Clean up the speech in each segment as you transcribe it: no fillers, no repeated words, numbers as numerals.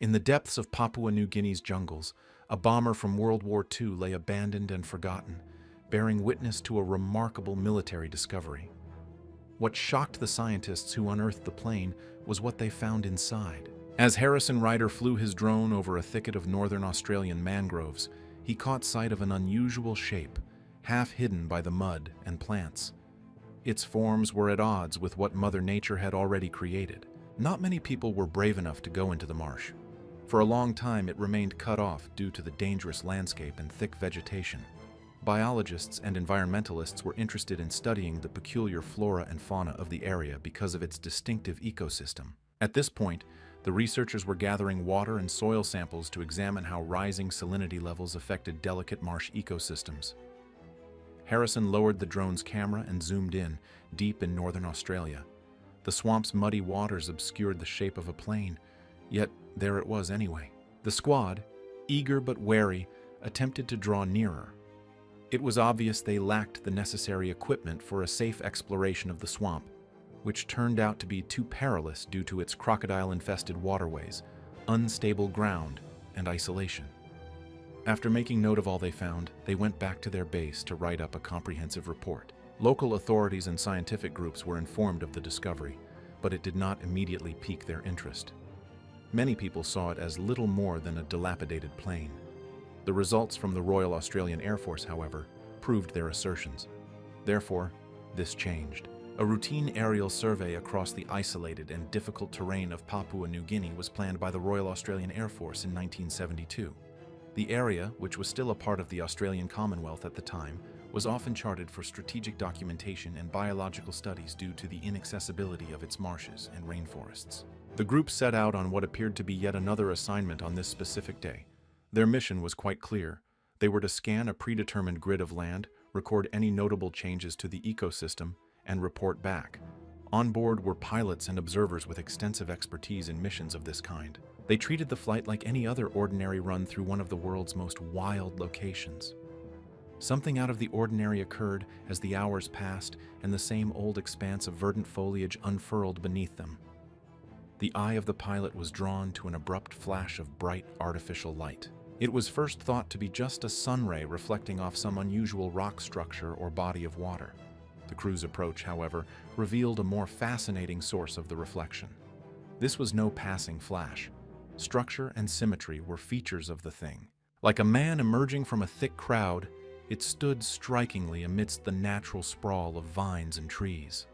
In the depths of Papua New Guinea's jungles, a bomber from World War II lay abandoned and forgotten, bearing witness to a remarkable military discovery. What shocked the scientists who unearthed the plane was what they found inside. As Harrison Ryder flew his drone over a thicket of northern Australian mangroves, he caught sight of an unusual shape, half hidden by the mud and plants. Its forms were at odds with what Mother Nature had already created. Not many people were brave enough to go into the marsh. For a long time, it remained cut off due to the dangerous landscape and thick vegetation. Biologists and environmentalists were interested in studying the peculiar flora and fauna of the area because of its distinctive ecosystem. At this point, the researchers were gathering water and soil samples to examine how rising salinity levels affected delicate marsh ecosystems. Harrison lowered the drone's camera and zoomed in, deep in northern Australia. The swamp's muddy waters obscured the shape of a plane, yet there it was anyway. The squad, eager but wary, attempted to draw nearer. It was obvious they lacked the necessary equipment for a safe exploration of the swamp, which turned out to be too perilous due to its crocodile-infested waterways, unstable ground, and isolation. After making note of all they found, they went back to their base to write up a comprehensive report. Local authorities and scientific groups were informed of the discovery, but it did not immediately pique their interest. Many people saw it as little more than a dilapidated plane. The results from the Royal Australian Air Force, however, proved their assertions. Therefore, this changed. A routine aerial survey across the isolated and difficult terrain of Papua New Guinea was planned by the Royal Australian Air Force in 1972. The area, which was still a part of the Australian Commonwealth at the time, was often charted for strategic documentation and biological studies due to the inaccessibility of its marshes and rainforests. The group set out on what appeared to be yet another assignment on this specific day. Their mission was quite clear. They were to scan a predetermined grid of land, record any notable changes to the ecosystem, and report back. On board were pilots and observers with extensive expertise in missions of this kind. They treated the flight like any other ordinary run through one of the world's most wild locations. Something out of the ordinary occurred as the hours passed and the same old expanse of verdant foliage unfurled beneath them. The eye of the pilot was drawn to an abrupt flash of bright artificial light. It was first thought to be just a sun ray reflecting off some unusual rock structure or body of water. The crew's approach, however, revealed a more fascinating source of the reflection. This was no passing flash. Structure and symmetry were features of the thing. Like a man emerging from a thick crowd, it stood strikingly amidst the natural sprawl of vines and trees.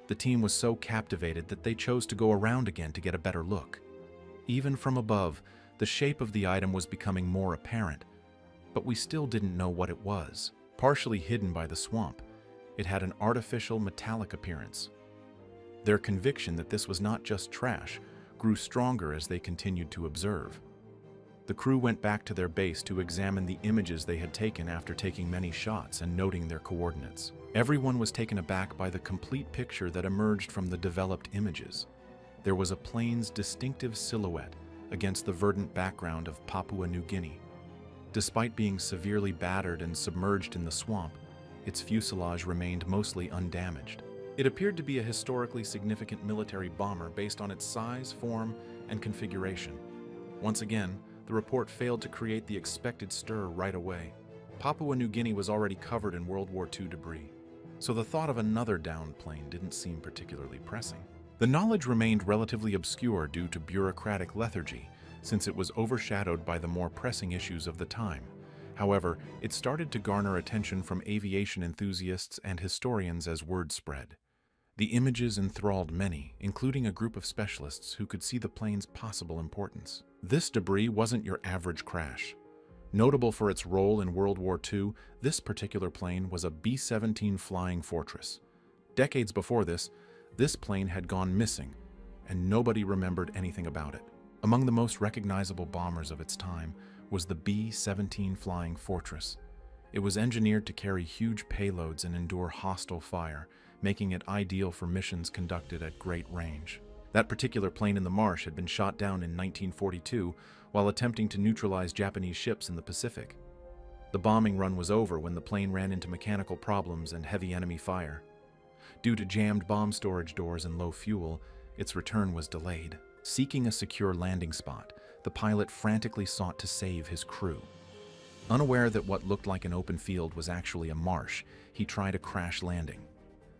The team was so captivated that they chose to go around again to get a better look. Even from above, the shape of the item was becoming more apparent, but we still didn't know what it was. Partially hidden by the swamp, it had an artificial metallic appearance. Their conviction that this was not just trash grew stronger as they continued to observe. The crew went back to their base to examine the images they had taken after taking many shots and noting their coordinates. Everyone was taken aback by the complete picture that emerged from the developed images. There was a plane's distinctive silhouette against the verdant background of Papua New Guinea. Despite being severely battered and submerged in the swamp, its fuselage remained mostly undamaged. It appeared to be a historically significant military bomber based on its size, form, and configuration. Once again, the report failed to create the expected stir right away. Papua New Guinea was already covered in World War II debris, so the thought of another downed plane didn't seem particularly pressing. The knowledge remained relatively obscure due to bureaucratic lethargy, since it was overshadowed by the more pressing issues of the time. However, it started to garner attention from aviation enthusiasts and historians as word spread. The images enthralled many, including a group of specialists who could see the plane's possible importance. This debris wasn't your average crash. Notable for its role in World War II, this particular plane was a B-17 Flying Fortress. Decades before this plane had gone missing, and nobody remembered anything about it. Among the most recognizable bombers of its time was the B-17 Flying Fortress. It was engineered to carry huge payloads and endure hostile fire, making it ideal for missions conducted at great range. That particular plane in the marsh had been shot down in 1942 while attempting to neutralize Japanese ships in the Pacific. The bombing run was over when the plane ran into mechanical problems and heavy enemy fire. Due to jammed bomb storage doors and low fuel, its return was delayed. Seeking a secure landing spot, the pilot frantically sought to save his crew. Unaware that what looked like an open field was actually a marsh, he tried a crash landing.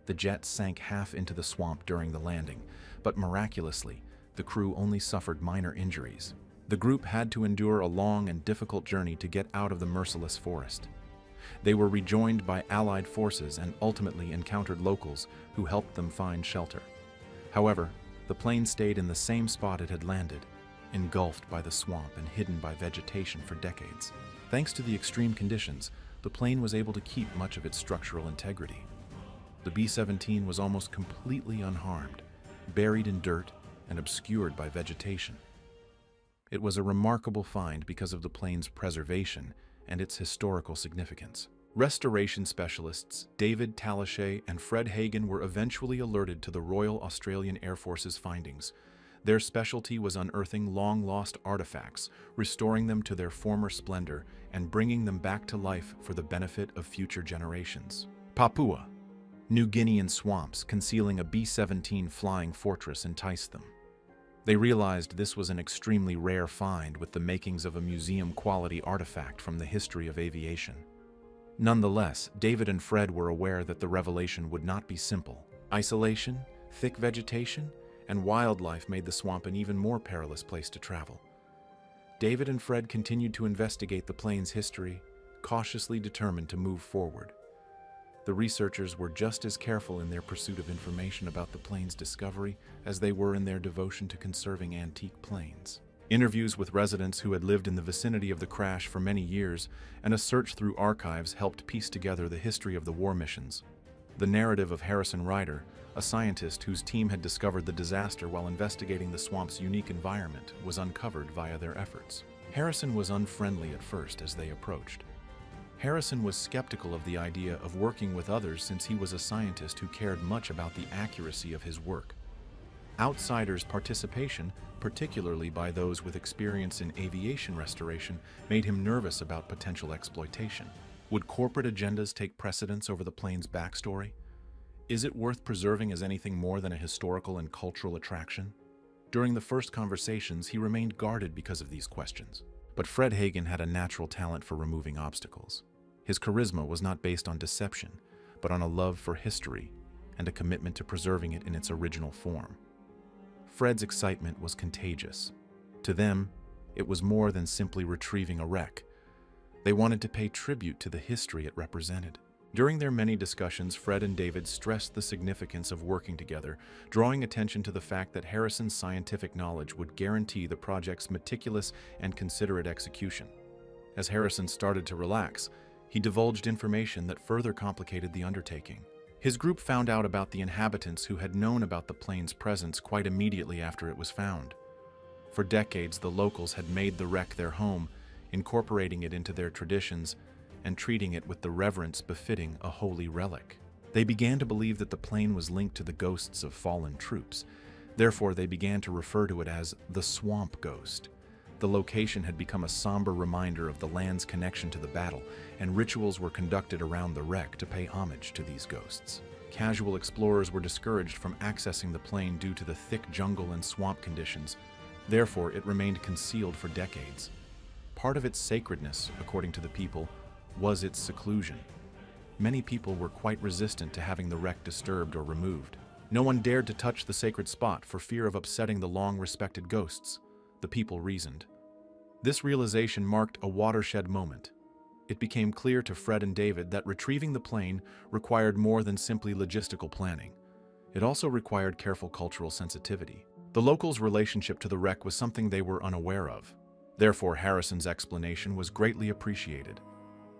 The jet sank half into the swamp during the landing, but miraculously, the crew only suffered minor injuries. The group had to endure a long and difficult journey to get out of the merciless forest. They were rejoined by Allied forces and ultimately encountered locals who helped them find shelter. However, the plane stayed in the same spot it had landed, engulfed by the swamp and hidden by vegetation for decades. Thanks to the extreme conditions, the plane was able to keep much of its structural integrity. The B-17 was almost completely unharmed, buried in dirt and obscured by vegetation. It was a remarkable find because of the plane's preservation and its historical significance. Restoration specialists David Talashay and Fred Hagen were eventually alerted to the Royal Australian Air Force's findings. Their specialty was unearthing long-lost artifacts, restoring them to their former splendor, and bringing them back to life for the benefit of future generations. Papua New Guinean swamps concealing a B-17 flying fortress enticed them. They realized this was an extremely rare find with the makings of a museum-quality artifact from the history of aviation. Nonetheless, David and Fred were aware that the revelation would not be simple. Isolation, thick vegetation, and wildlife made the swamp an even more perilous place to travel. David and Fred continued to investigate the plane's history, cautiously determined to move forward. The researchers were just as careful in their pursuit of information about the plane's discovery as they were in their devotion to conserving antique planes. Interviews with residents who had lived in the vicinity of the crash for many years and a search through archives helped piece together the history of the war missions. The narrative of Harrison Ryder, a scientist whose team had discovered the disaster while investigating the swamp's unique environment, was uncovered via their efforts. Harrison was unfriendly at first as they approached. Harrison was skeptical of the idea of working with others since he was a scientist who cared much about the accuracy of his work. Outsiders' participation, particularly by those with experience in aviation restoration, made him nervous about potential exploitation. Would corporate agendas take precedence over the plane's backstory? Is it worth preserving as anything more than a historical and cultural attraction? During the first conversations, he remained guarded because of these questions. But Fred Hagen had a natural talent for removing obstacles. His charisma was not based on deception, but on a love for history and a commitment to preserving it in its original form. Fred's excitement was contagious. To them, it was more than simply retrieving a wreck. They wanted to pay tribute to the history it represented. During their many discussions, Fred and David stressed the significance of working together, drawing attention to the fact that Harrison's scientific knowledge would guarantee the project's meticulous and considerate execution. As Harrison started to relax, he divulged information that further complicated the undertaking. His group found out about the inhabitants who had known about the plane's presence quite immediately after it was found. For decades, the locals had made the wreck their home, incorporating it into their traditions and treating it with the reverence befitting a holy relic. They began to believe that the plane was linked to the ghosts of fallen troops. Therefore, they began to refer to it as the Swamp Ghost. The location had become a somber reminder of the land's connection to the battle, and rituals were conducted around the wreck to pay homage to these ghosts. Casual explorers were discouraged from accessing the plane due to the thick jungle and swamp conditions. Therefore, it remained concealed for decades. Part of its sacredness, according to the people, was its seclusion. Many people were quite resistant to having the wreck disturbed or removed. No one dared to touch the sacred spot for fear of upsetting the long-respected ghosts, the people reasoned. This realization marked a watershed moment. It became clear to Fred and David that retrieving the plane required more than simply logistical planning. It also required careful cultural sensitivity. The locals' relationship to the wreck was something they were unaware of. Therefore, Harrison's explanation was greatly appreciated.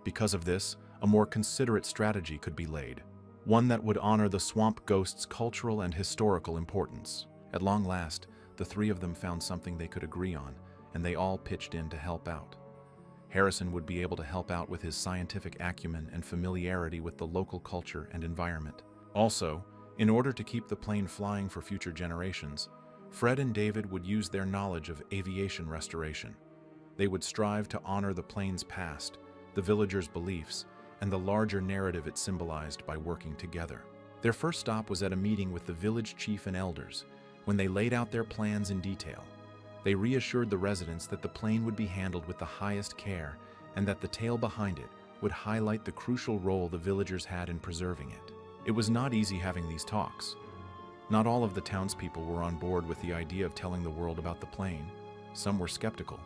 Because of this, a more considerate strategy could be laid, one that would honor the swamp ghost's cultural and historical importance. At long last, the three of them found something they could agree on, and they all pitched in to help out. Harrison would be able to help out with his scientific acumen and familiarity with the local culture and environment. Also, in order to keep the plane flying for future generations, Fred and David would use their knowledge of aviation restoration. They would strive to honor the plane's past, the villagers' beliefs, and the larger narrative it symbolized by working together. Their first stop was at a meeting with the village chief and elders. When they laid out their plans in detail, They reassured the residents that the plane would be handled with the highest care and that the tale behind it would highlight the crucial role the villagers had in preserving it. It was not easy having these talks. Not all of the townspeople were on board with the idea of telling the world about the plane. Some were skeptical.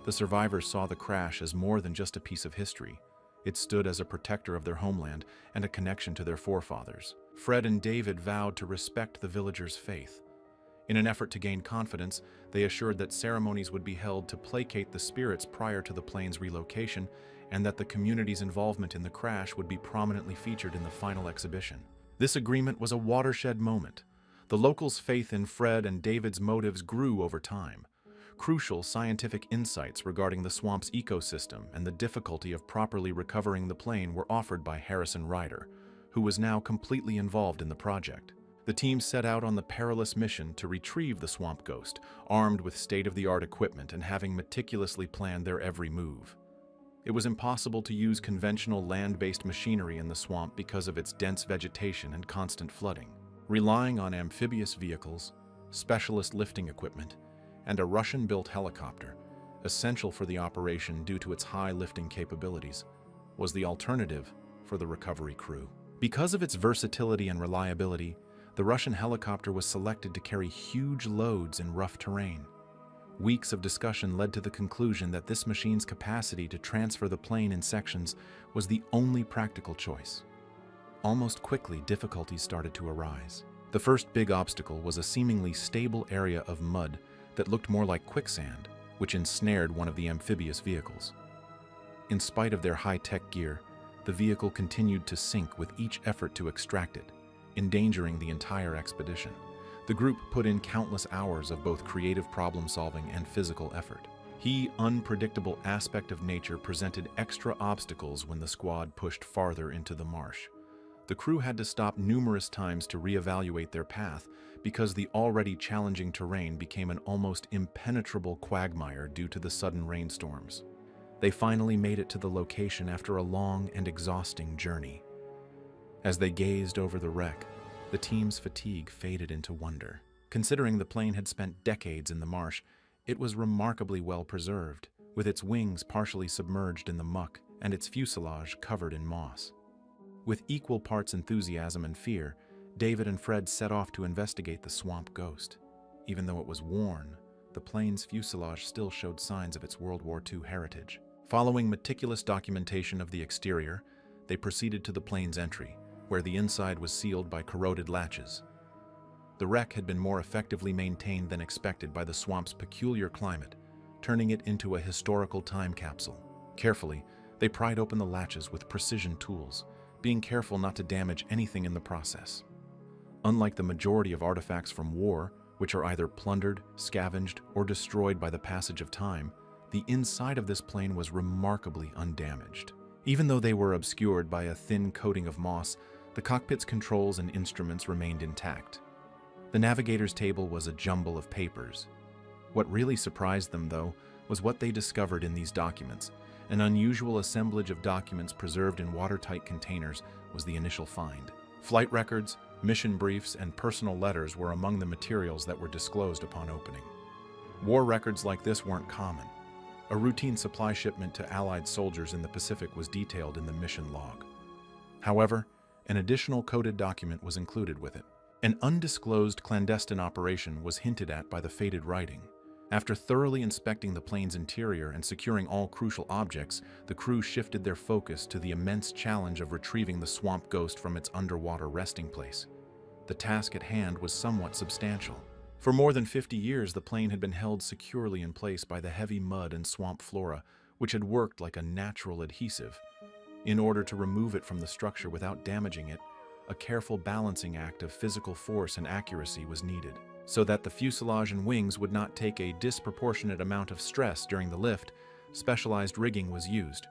The survivors saw the crash as more than just a piece of history. It stood as a protector of their homeland and a connection to their forefathers. Fred and David vowed to respect the villagers' faith. In an effort to gain confidence, they assured that ceremonies would be held to placate the spirits prior to the plane's relocation, and that the community's involvement in the crash would be prominently featured in the final exhibition. This agreement was a watershed moment. The locals' faith in Fred and David's motives grew over time. Crucial scientific insights regarding the swamp's ecosystem and the difficulty of properly recovering the plane were offered by Harrison Ryder, who was now completely involved in the project. The team set out on the perilous mission to retrieve the swamp ghost, armed with state-of-the-art equipment and having meticulously planned their every move. It was impossible to use conventional land-based machinery in the swamp because of its dense vegetation and constant flooding. Relying on amphibious vehicles, specialist lifting equipment, and a Russian-built helicopter, essential for the operation due to its high lifting capabilities, was the alternative for the recovery crew. Because of its versatility and reliability, the Russian helicopter was selected to carry huge loads in rough terrain. Weeks of discussion led to the conclusion that this machine's capacity to transfer the plane in sections was the only practical choice. Almost quickly, difficulties started to arise. The first big obstacle was a seemingly stable area of mud that looked more like quicksand, which ensnared one of the amphibious vehicles. In spite of their high-tech gear, the vehicle continued to sink with each effort to extract it, endangering the entire expedition. The group put in countless hours of both creative problem-solving and physical effort. The unpredictable aspect of nature presented extra obstacles when the squad pushed farther into the marsh. The crew had to stop numerous times to reevaluate their path because the already challenging terrain became an almost impenetrable quagmire due to the sudden rainstorms. They finally made it to the location after a long and exhausting journey. As they gazed over the wreck, the team's fatigue faded into wonder. Considering the plane had spent decades in the marsh, it was remarkably well preserved, with its wings partially submerged in the muck and its fuselage covered in moss. With equal parts enthusiasm and fear, David and Fred set off to investigate the swamp ghost. Even though it was worn, the plane's fuselage still showed signs of its World War II heritage. Following meticulous documentation of the exterior, they proceeded to the plane's entry, where the inside was sealed by corroded latches. The wreck had been more effectively maintained than expected by the swamp's peculiar climate, turning it into a historical time capsule. Carefully, they pried open the latches with precision tools, being careful not to damage anything in the process. Unlike the majority of artifacts from war, which are either plundered, scavenged, or destroyed by the passage of time, the inside of this plane was remarkably undamaged. Even though they were obscured by a thin coating of moss, the cockpit's controls and instruments remained intact. The navigator's table was a jumble of papers. What really surprised them, though, was what they discovered in these documents. An unusual assemblage of documents preserved in watertight containers was the initial find. Flight records, mission briefs, and personal letters were among the materials that were disclosed upon opening. War records like this weren't common. A routine supply shipment to Allied soldiers in the Pacific was detailed in the mission log. However, an additional coded document was included with it. An undisclosed clandestine operation was hinted at by the faded writing. After thoroughly inspecting the plane's interior and securing all crucial objects, the crew shifted their focus to the immense challenge of retrieving the swamp ghost from its underwater resting place. The task at hand was somewhat substantial. For more than 50 years, the plane had been held securely in place by the heavy mud and swamp flora, which had worked like a natural adhesive. In order to remove it from the structure without damaging it, a careful balancing act of physical force and accuracy was needed, so that the fuselage and wings would not take a disproportionate amount of stress during the lift. Specialized rigging was used.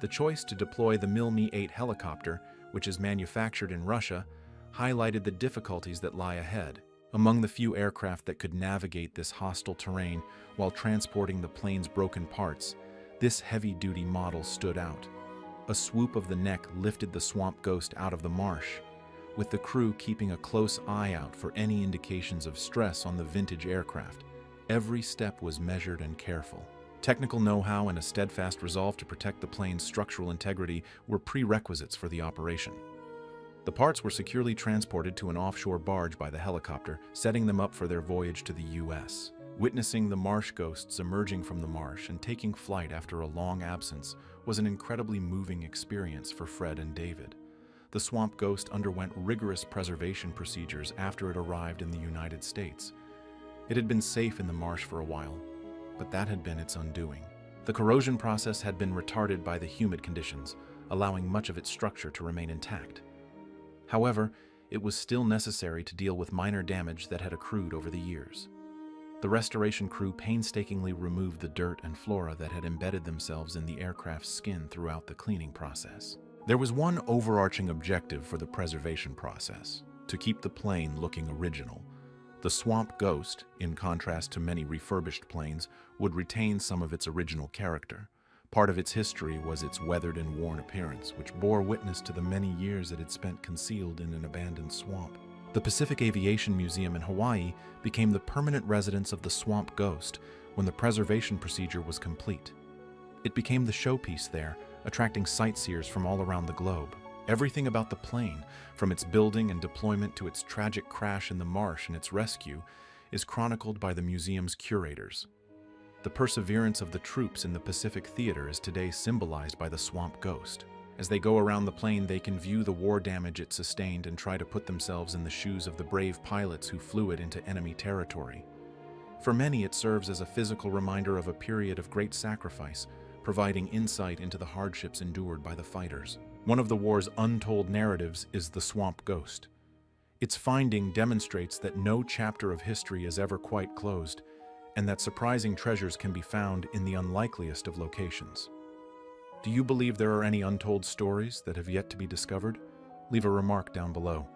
The choice to deploy the Mi-8 helicopter, which is manufactured in Russia, highlighted the difficulties that lie ahead. Among the few aircraft that could navigate this hostile terrain while transporting the plane's broken parts, this heavy-duty model stood out. A swoop of the neck lifted the swamp ghost out of the marsh, with the crew keeping a close eye out for any indications of stress on the vintage aircraft. Every step was measured and careful. Technical know-how and a steadfast resolve to protect the plane's structural integrity were prerequisites for the operation. The parts were securely transported to an offshore barge by the helicopter, setting them up for their voyage to the U.S. Witnessing the marsh ghosts emerging from the marsh and taking flight after a long absence was an incredibly moving experience for Fred and David. The swamp ghost underwent rigorous preservation procedures after it arrived in the United States. It had been safe in the marsh for a while, but that had been its undoing. The corrosion process had been retarded by the humid conditions, allowing much of its structure to remain intact. However, it was still necessary to deal with minor damage that had accrued over the years. The restoration crew painstakingly removed the dirt and flora that had embedded themselves in the aircraft's skin throughout the cleaning process. There was one overarching objective for the preservation process: to keep the plane looking original. The Swamp Ghost, in contrast to many refurbished planes, would retain some of its original character. Part of its history was its weathered and worn appearance, which bore witness to the many years it had spent concealed in an abandoned swamp. The Pacific Aviation Museum in Hawaii became the permanent residence of the Swamp Ghost when the preservation procedure was complete. It became the showpiece there, attracting sightseers from all around the globe. Everything about the plane, from its building and deployment to its tragic crash in the marsh and its rescue, is chronicled by the museum's curators. The perseverance of the troops in the Pacific Theater is today symbolized by the Swamp Ghost. As they go around the plane, they can view the war damage it sustained and try to put themselves in the shoes of the brave pilots who flew it into enemy territory. For many, it serves as a physical reminder of a period of great sacrifice, providing insight into the hardships endured by the fighters. One of the war's untold narratives is the Swamp Ghost. Its finding demonstrates that no chapter of history is ever quite closed, and that surprising treasures can be found in the unlikeliest of locations. Do you believe there are any untold stories that have yet to be discovered? Leave a remark down below.